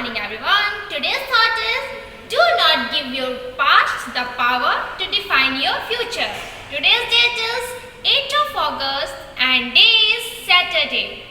morning everyone. Today's thought is do not give your past the power to define your future. Today's date is 8th of August and day is Saturday.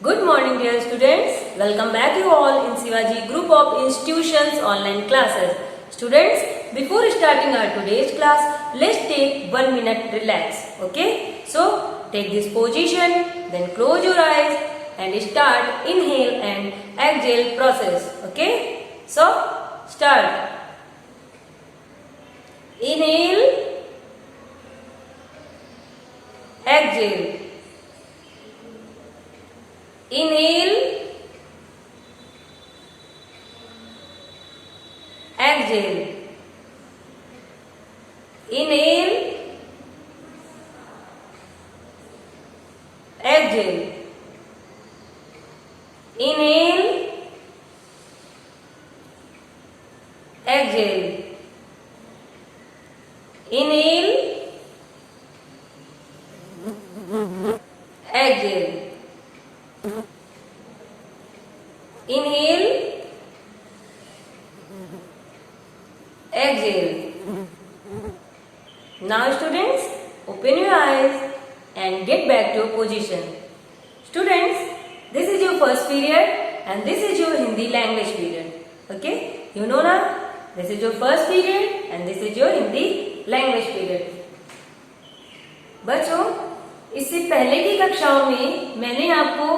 Good morning dear students. Welcome back you all in Shivaji Group of Institutions online classes. Students, before starting our today's class, let's take 1 minute relax. Okay? So, take this position, then close your eyes and start inhale and exhale process. Okay? So, start. Inhale, exhale. Inhale, exhale. Inhale, exhale. Inhale, exhale. Inhale, exhale. Inhale, exhale. Now students, open your eyes and get back to your position. Students, this is your first period and this is your Hindi language period. Okay? You know now? This is your first period and this is your Hindi language period. बच्चों, इससे पहले की कक्षाओं में मैंने आपको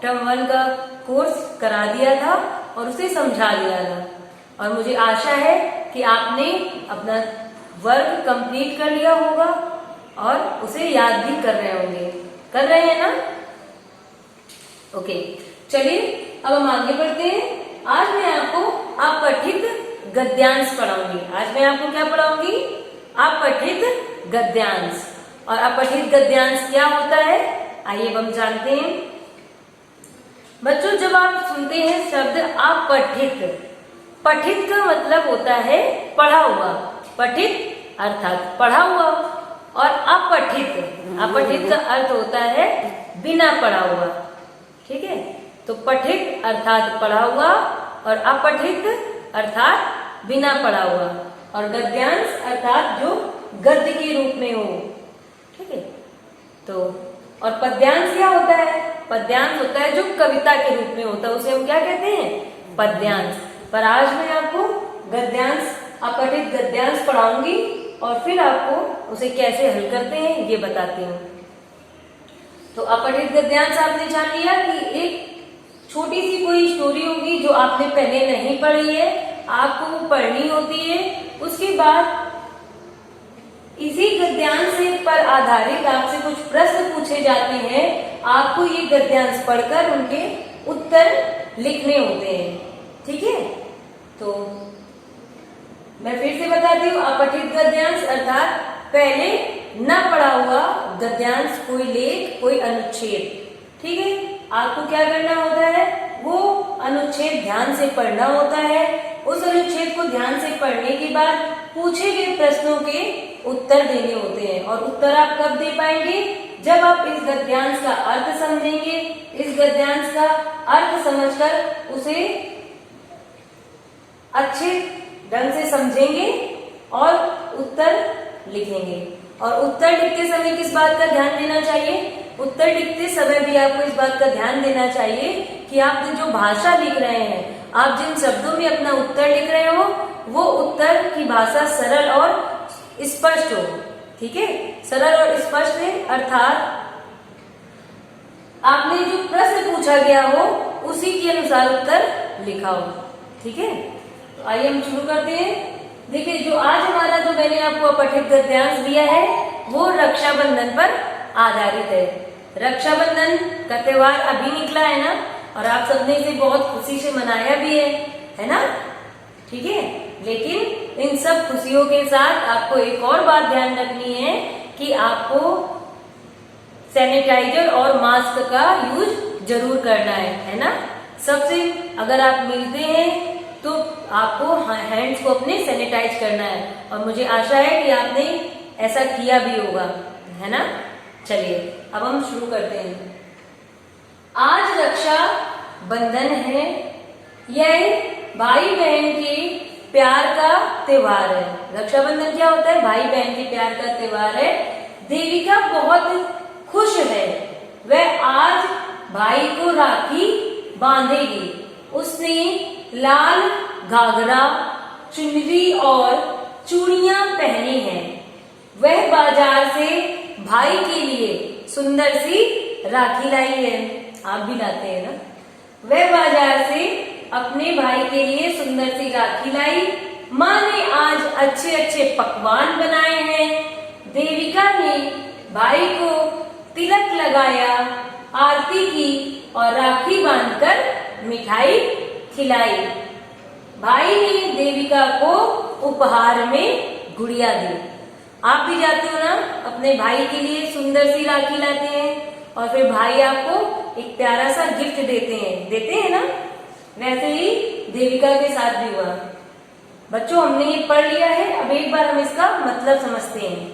term 1 का course करा दिया था और उसे समझा दिया था और मुझे आशा है कि आपने अपना वर्क कंप्लीट कर लिया होगा और उसे याद भी कर रहे होंगे। कर रहे हैं ना? ओके, चलिए अब हम आगे बढ़ते हैं। आज मैं आपको अपठित गद्यांश पढ़ाऊंगी। आज मैं आपको क्या पढ़ाऊंगी? अपठित गद्यांश। और अपठित गद्यांश क्या होता है, आइए हम जानते हैं। बच्चों, जब आप सुनते हैं शब्द अपठित, पठित का मतलब होता है पढ़ा हुआ। पठित अर्थात पढ़ा हुआ और अपठित का अर्थ होता है बिना पढ़ा हुआ। ठीक है? तो पठित अर्थात पढ़ा हुआ और अपठित अर्थात बिना पढ़ा हुआ और गद्यांश अर्थात जो गद्य के रूप में हो। ठीक है? तो और पद्यांश क्या होता है? पद्यांश होता है जो कविता के रूप में होता है, उसे हम क्या कहते हैं? पद्यांश। पर आज मैं आपको गद्यांश, अपठित गद्यांश पढ़ाऊंगी और फिर आपको उसे कैसे हल करते हैं ये बताती हूँ। तो अपठित गद्यांश आपने जान लिया कि एक छोटी सी कोई स्टोरी होगी जो आपने पहले नहीं पढ़ी है, आपको वो पढ़नी होती है। उसके बाद इसी गद्यांश पर आधारित आपसे कुछ प्रश्न पूछे जाते हैं। आपको ये गद्यांश पढ़कर उनके उत्तर लिखने होते हैं। ठीक है? तो मैं फिर से बताती हूँ, अपठित गद्यांश अर्थात पहले न पढ़ा हुआ गद्यांश, कोई लेख, कोई अनुच्छेद। ठीक है? आपको क्या करना होता है? वो अनुच्छेद ध्यान से पढ़ना होता है। उस अनुच्छेद को ध्यान से पढ़ने के बाद पूछे गए प्रश्नों के उत्तर देने होते हैं। और उत्तर आप कब दे पाएंगे? जब आप इस गद्यांश का अर्थ समझेंगे। इस गद्यांश का अर्थ समझकर उसे अच्छे ढंग से समझेंगे और उत्तर लिखेंगे। और उत्तर लिखते समय किस बात का ध्यान देना चाहिए? उत्तर लिखते समय भी आपको इस बात का ध्यान देना चाहिए कि आप जो भाषा लिख रहे हैं, आप जिन शब्दों में अपना उत्तर लिख रहे हो, वो उत्तर की भाषा सरल और स्पष्ट हो। ठीक है? सरल और स्पष्ट है अर्थात आपने जो प्रश्न पूछा गया हो उसी के अनुसार उत्तर लिखा हो। ठीक है? तो आइए हम शुरू करते हैं। देखिए, जो आज हमारा जो मैंने आपको अपठित गद्यांश दिया है वो रक्षाबंधन पर आधारित है। रक्षाबंधन का त्योहार अभी निकला है ना, और आप सबने इसे बहुत खुशी से मनाया भी है ना? ठीक है? लेकिन इन सब खुशियों के साथ आपको एक और बात ध्यान रखनी है कि आपको सैनिटाइजर और मास्क का यूज जरूर करना है ना? सबसे अगर आप मिलते हैं तो आपको हैंड्स को अपने सैनिटाइज करना है। और मुझे आशा है कि आपने ऐसा किया भी होगा, है ना? चलिए अब हम शुरू करते हैं। आज रक्षा बंधन है, यह भाई बहन के प्यार का त्योहार है। रक्षाबंधन क्या होता है? भाई बहन के प्यार का त्योहार है। देविका बहुत खुश है, वह आज भाई को राखी बांधेगी। उसने लाल घाघरा, चुनरी और चूड़ियां पहनी हैं। वह बाजार से भाई के लिए सुंदर सी राखी लाई है। आप भी लाते हैं ना? वह बाजार से अपने भाई के लिए सुंदर सी राखी लाई। माँ ने आज अच्छे अच्छे पकवान बनाए हैं। देविका ने भाई को तिलक लगाया, आरती की और राखी बांधकर मिठाई खिलाई। भाई ने देविका को उपहार में गुड़िया दी। आप भी जाते हो ना, अपने भाई के लिए सुंदर सी राखी लाते हैं और फिर भाई आपको एक प्यारा सा गिफ्ट देते हैं ना? वैसे ही देविका के साथ भी हुआ। बच्चों, हमने ये पढ़ लिया है, अब एक बार हम इसका मतलब समझते हैं।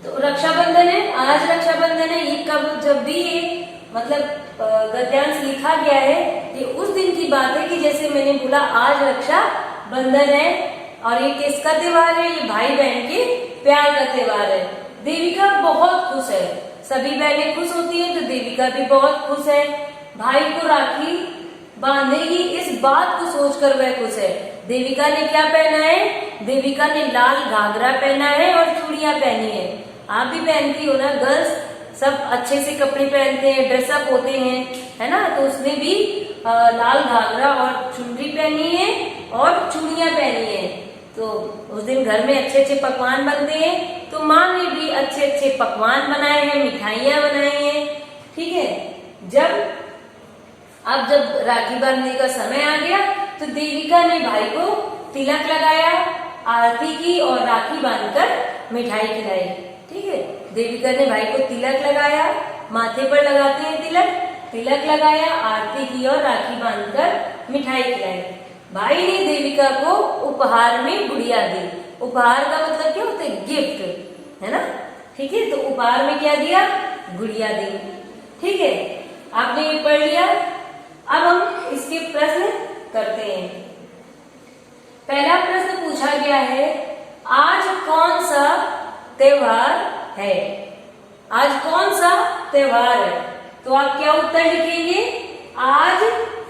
तो रक्षाबंधन है, आज रक्षाबंधन है। ये कब, जब भी ये मतलब गद्यांश लिखा गया है, ये उस दिन की बात है कि जैसे मैंने बोला आज रक्षा बंधन है और ये किसका त्योहार है? ये भाई बहन के प्यार का त्योहार है। देविका बहुत खुश है, सभी बहनें खुश होती हैं तो देविका भी बहुत खुश है। भाई को राखी बांधेगी, इस बात को सोचकर वह खुश है। देविका ने क्या पहना है? देविका ने लाल घाघरा पहना है और चूड़ियां पहनी है। आप भी पहनती हो ना? गर्ल्स सब अच्छे से कपड़े पहनते हैं, ड्रेसअप होते हैं, है ना? तो उसने भी लाल घाघरा और चुनरी पहनी है और चूड़ियां पहनी है। तो उस दिन घर में अच्छे अच्छे पकवान बनते हैं, तो माँ ने भी अच्छे अच्छे पकवान बनाए हैं, मिठाइयां बनाई हैं। ठीक है, जब राखी बांधने का समय आ गया तो देविका ने भाई को तिलक लगाया, आरती की और राखी बांधकर मिठाई खिलाई। ठीक है, देविका ने भाई को तिलक लगाया, माथे पर लगाते हैं तिलक लगाया, आरती की और राखी बांधकर मिठाई खिलाई। भाई ने देविका को उपहार में गुड़िया दी। उपहार का मतलब क्या होता है? गिफ्ट, है ना? ठीक है, तो उपहार में क्या दिया? गुड़िया दी। ठीक है, आपने ये पढ़ लिया। अब हम इसके प्रश्न करते हैं। पहला प्रश्न पूछा गया है, आज कौन सा त्योहार है? आज कौन सा त्योहार है? तो आप क्या उत्तर लिखेंगे? आज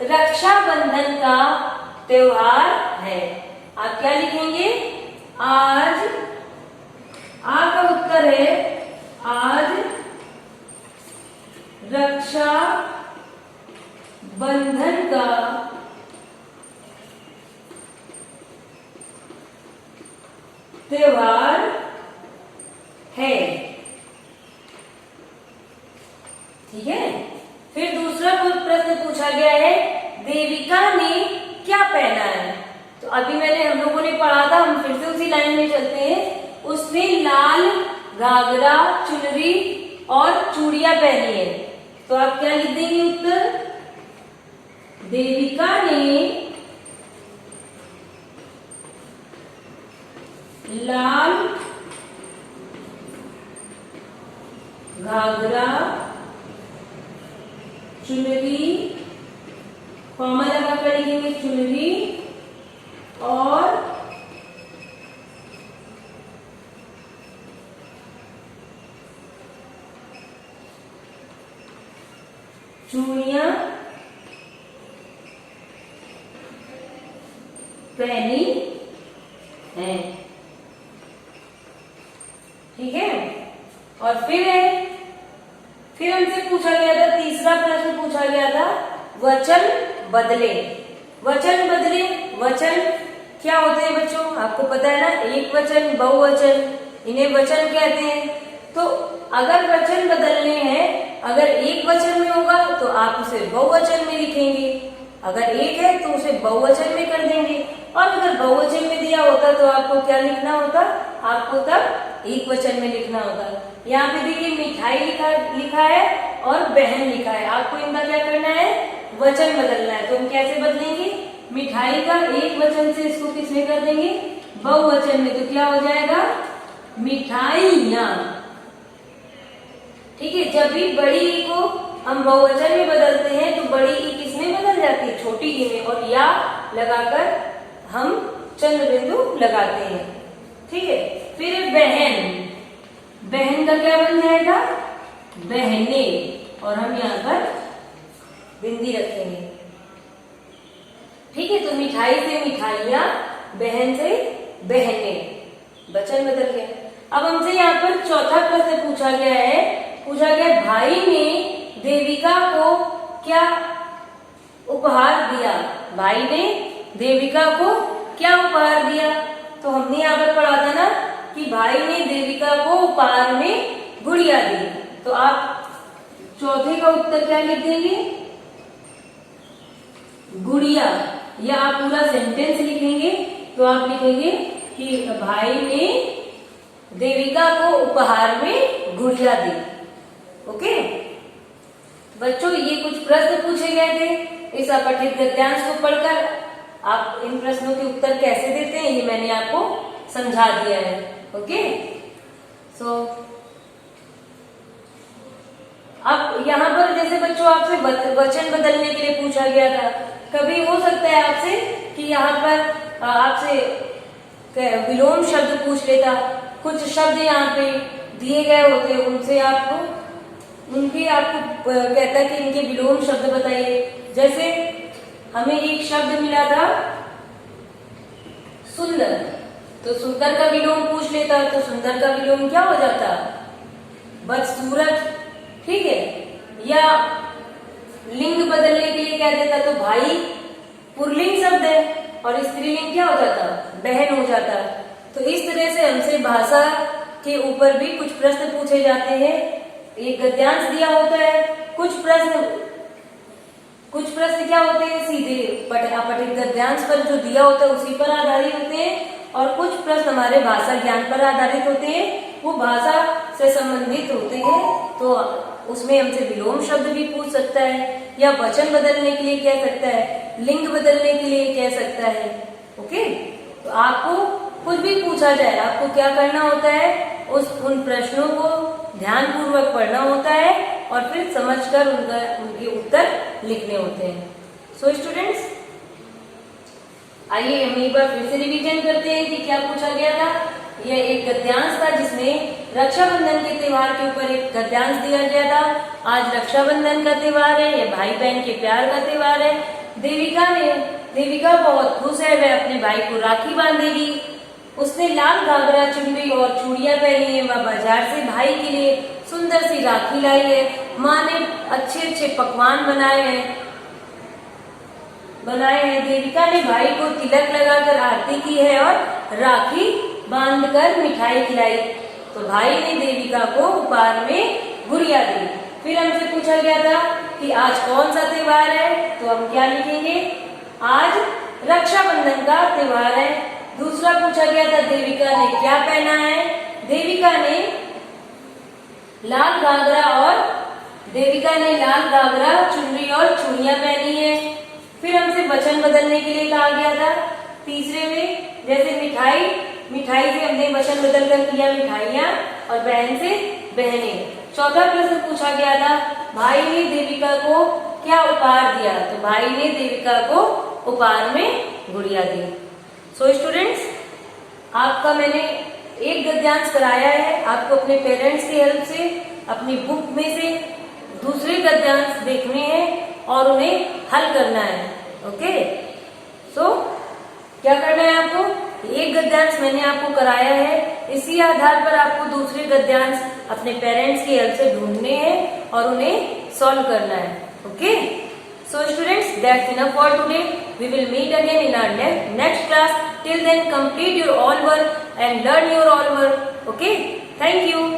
रक्षाबंधन का त्योहार है। आप क्या लिखेंगे? आज, आपका उत्तर है आज रक्षा बंधन का त्योहार है। ठीक है, फिर दूसरा प्रश्न पूछा गया है, देविका ने क्या पहना है? तो अभी हम लोगों ने पढ़ा था, हम फिर से उसी लाइन में चलते हैं। उसने लाल घाघरा, चुनरी और चूड़ियां पहनी है। तो आप क्या लिख देंगे उत्तर? देविका ने लाल घाघरा, चुनरी, कॉमा लगा कर लिखेंगे चुनरी और चूड़ियां पहनी है। ठीक है, और फिर हमसे पूछा गया था, तीसरा प्रश्न पूछा गया था, वचन बदले। वचन बदले, वचन क्या होते हैं बच्चों? आपको पता है ना, एक वचन, बहुवचन, इन्हें वचन कहते हैं। तो अगर वचन बदलने हैं, अगर एक वचन में होगा तो आप उसे बहुवचन में लिखेंगे, अगर एक है तो उसे बहुवचन में कर देंगे, और अगर बहुवचन में दिया होता तो आपको क्या लिखना होता? आपको तब एक वचन में लिखना होता। यहाँ पे देखिए मिठाई लिखा है और बहन लिखा है, आपको इनका क्या करना है? वचन बदलना है। तो हम कैसे बदलेंगे? मिठाई का एक वचन से इसको किसमें कर देंगे? बहुवचन में। तो क्या हो जाएगा? मिठाइयां। ठीक है, जब भी बड़ी ई को हम बहुवचन में बदलते हैं तो बड़ी ई किसमें बदल जाती है, छोटी ई में, और या लगाकर हम चंद्र बिंदु लगाते हैं। ठीक है, फिर बहन, बहन का क्या बन जाएगा, बहने, और हम यहाँ पर बिंदी रखेंगे। ठीक है, तो मिठाई से मिठाइयाँ, बहन से बहने, वचन बदल गया। अब हमसे यहाँ पर चौथा प्रश्न पूछा गया है, पूछा गया भाई ने देविका को क्या उपहार दिया, भाई ने देविका को क्या उपहार दिया। तो हमने यहाँ पर पढ़ा था ना कि भाई ने देविका को उपहार में गुड़िया दी। तो आप चौथे का उत्तर क्या लिख देंगे, गुड़िया, या आप पूरा सेंटेंस लिखेंगे तो आप लिखेंगे कि भाई ने देविका को उपहार में गुड़िया दी। ओके बच्चों, ये कुछ प्रश्न पूछे गए थे। इस अपठित गद्यांश को पढ़कर आप इन प्रश्नों के उत्तर कैसे देते हैं ये मैंने आपको समझा दिया है। ओके सो अब यहाँ पर जैसे बच्चों आपसे वचन बदलने के लिए पूछा गया था, कभी हो सकता है आपसे कि यहाँ पर आपसे विलोम शब्द पूछ लेता, कुछ शब्द यहाँ पे दिए गए होते, उनसे आपको कहता कि इनके विलोम शब्द बताइए। जैसे हमें एक शब्द मिला था सुंदर, तो सुंदर का विलोम पूछ लेता तो सुंदर का विलोम क्या हो जाता, बदसूरत। ठीक है, या लिंग बदलने के लिए क्या देता, तो भाई पुल्लिंग शब्द है और स्त्रीलिंग क्या हो जाता, बहन हो जाता। तो इस तरह से हमसे भाषा के ऊपर भी कुछ प्रश्न पूछे जाते हैं। एक गद्यांश दिया होता है, कुछ प्रश्न क्या होते हैं सीधे अपठित गद्यांश पर जो दिया होता है उसी पर आधारित होते हैं, और कुछ प्रश्न हमारे भाषा ज्ञान पर आधारित होते हैं, वो भाषा से संबंधित होते हैं। तो उसमें हमसे विलोम शब्द भी पूछ सकता है, या वचन बदलने के लिए कह सकता है, लिंग बदलने के लिए कह सकता है। ओके, तो आपको कुछ भी पूछा जाए, आपको क्या करना होता है, उन प्रश्नों को ध्यानपूर्वक पढ़ना होता है और फिर समझकर उनके उत्तर लिखने होते हैं। सो स्टूडेंट्स, आइए हम एक बार फिर से रिवीजन करते हैं कि क्या पूछा गया था। यह एक गद्यांश था जिसमें रक्षाबंधन के त्योहार के ऊपर एक गद्यांश दिया गया था। आज रक्षाबंधन का त्योहार है, यह भाई बहन के प्यार का त्योहार है। देविका बहुत खुश है, वह अपने भाई को राखी बांधेगी। उसने लाल घाघरा, चुन्नी और चूड़ियां पहनी है। वह बाजार से भाई के लिए सुंदर सी राखी लाई है। माँ ने अच्छे अच्छे पकवान बनाए हैं। देविका ने भाई को तिलक लगाकर आरती की है और राखी बांधकर मिठाई खिलाई। तो भाई ने देविका को उपहार में गुड़िया दी। फिर हमसे पूछा गया था कि आज कौन सा त्योहार है, तो हम क्या लिखेंगे, आज रक्षाबंधन का त्योहार है। दूसरा पूछा गया था देविका ने क्या पहना है, देविका ने लाल घाघरा, चुन्नी और चूड़ियां पहनी है। फिर हमसे वचन बदलने के लिए कहा गया था। तीसरे में जैसे मिठाई से हमने वचन बदल कर किया मिठाइयाँ, और बहन से बहने। चौथा प्रश्न पूछा गया था भाई ने देविका को क्या उपहार दिया, तो भाई ने देविका को उपहार में गुड़िया दी। सो स्टूडेंट्स, आपका मैंने एक गद्यांश कराया है। आपको अपने पेरेंट्स की हेल्प से अपनी बुक में से दूसरे गद्यांश देखने हैं और उन्हें हल करना है। ओके, सो क्या करना है आपको, एक गद्यांश मैंने आपको कराया है, इसी आधार पर आपको दूसरे गद्यांश अपने पेरेंट्स की हेल्प से ढूंढने हैं और उन्हें सॉल्व करना है। Okay, so students, that's enough for today. We will meet again in our next class. Till then, complete your all work and learn your all work. Okay, thank you.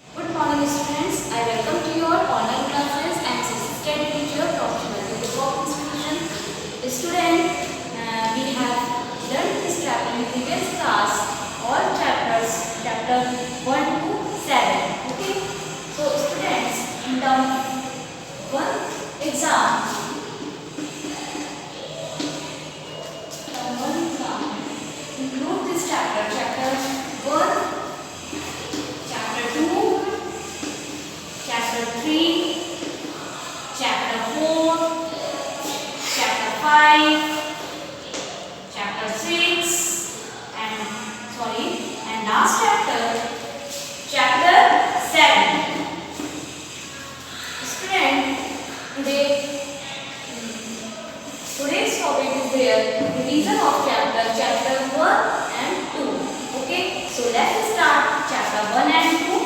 Good morning students, I welcome to your online classes. I am assistant teacher Dr. Madhu of institution. Student, we have learned this chapter in previous class, all chapters, chapter 1 to 7. Okay, so students, in term 1 exam, term 1 include this chapter. Chapter 1, chapter 2, chapter 3, chapter 4, chapter 5, chapter 6, and last chapter, chapter 7. Student, today's topic is there, revision of chapter 1 and 2. Okay, so let's start chapter 1 and 2.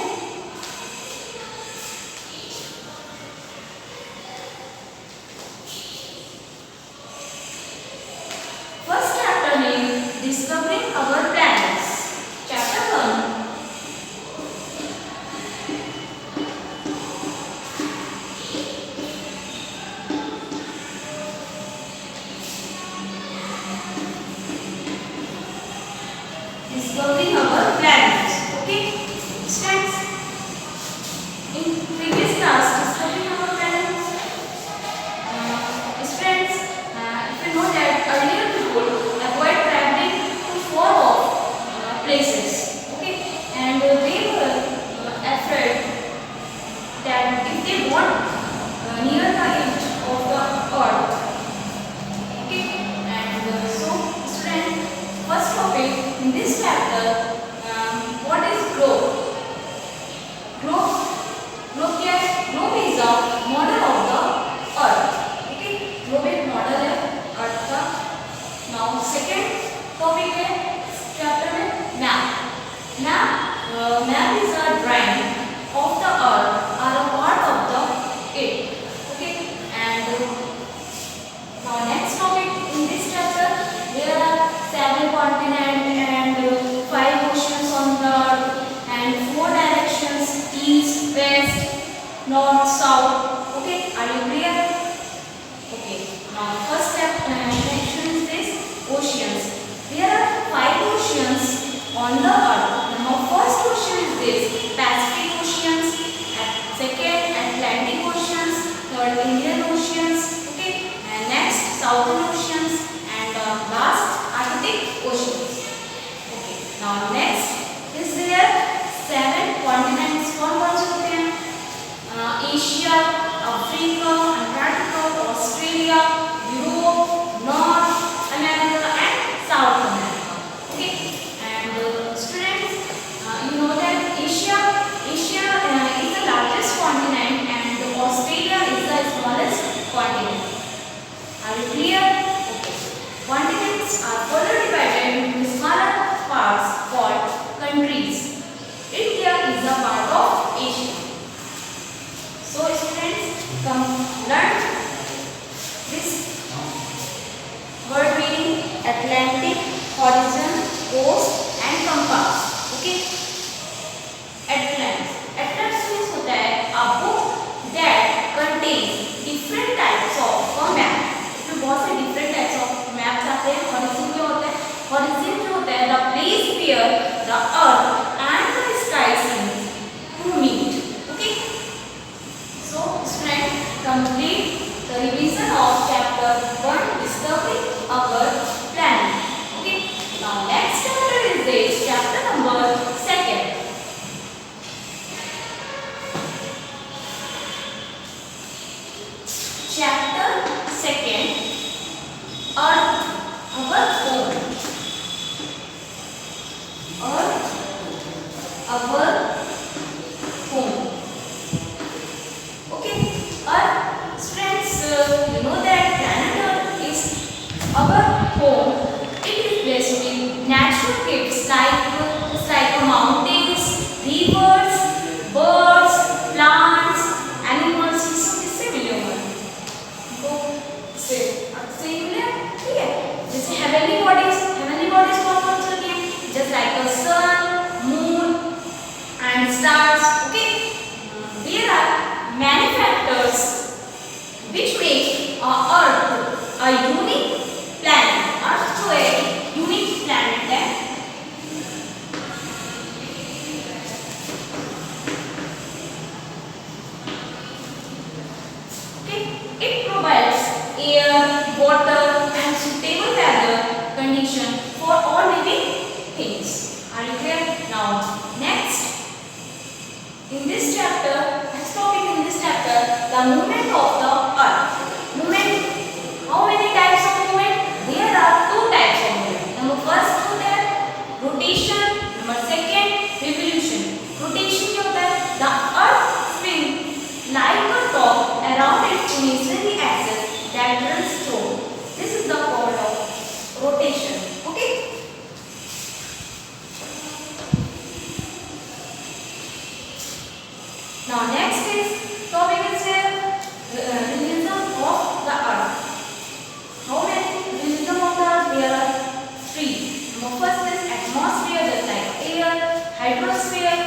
First chapter name, discovering our planets. Chapter 1. Discovering our planets. Okay, students, in previous class, discovering our planets, students, if you know that earlier people avoid traveling to far off places. Okay, and they were afraid that if they want near the edge of the earth. Okay, and so students, first topic in this chapter, what is globe? Globe क्या है? Globe is a model of the earth. Okay, globe एक model है earth का. Now second topic है chapter में map. Map is a drawing of the earth or a part of the it. Okay, and now next topic in this chapter, there are 7 continents and 5 oceans on the earth and 4 directions: east, west, north, south. Okay, are you clear? Okay, now first section is this oceans. There are 5 oceans on the earth. Now first ocean is this Pacific oceans, second Atlantic oceans, third Indian oceans. Okay, and next Southern oceans, and last Arctic oceans. Okay, now next is there 7 continents. कौन-कौन से होते हैं? Asia, Africa, Antarctica, Australia, Europe, north America and south America. Okay, and students, you know that Asia is the largest continent and Australia is the smallest continent. Are you clear? Okay. Continents are further divided into smaller parts called countries. India is a part of Asia. So students, come learn this word meaning: Atlantic, horizon, coast and compass. Okay. Atlas means होता है a book that contains different types of map. इसमें बहुत से different types of maps आते हैं. Horizon क्या होता है? Horizon जो होता है the place where the earth and the sky seems to meet. Okay. So students, complete the revision of chapter 1, discovering our planet. Okay. Now next chapter is this chapter number 2. Chapter 2, Earth, our home. Earth, our home. Okay, Earth, students, you know that planet Earth is our home. It is blessed with natural gifts like mountains, rivers, birds, plants, animals. इससे मिले हुए से मिले, ठीक है. जैसे heavenly bodies कौन-कौन से होती हैं? Just like the sun, moon and stars. Okay, there are many factors which make Earth a unique planet. Earth जो है unique planet है. Okay, it provides air, water and suitable weather condition for all living movement of the earth. Movement. How many types of movement? There are two types of movement. Number first होता है rotation. Number second revolution. Rotation क्या होता है? The earth spins like a top around its imaginary axis that runs through. This is the called of rotation. Okay. Now next is topic is realism of the earth. How many realism of the earth? There are three. Number first is atmosphere, just like air, hydrosphere,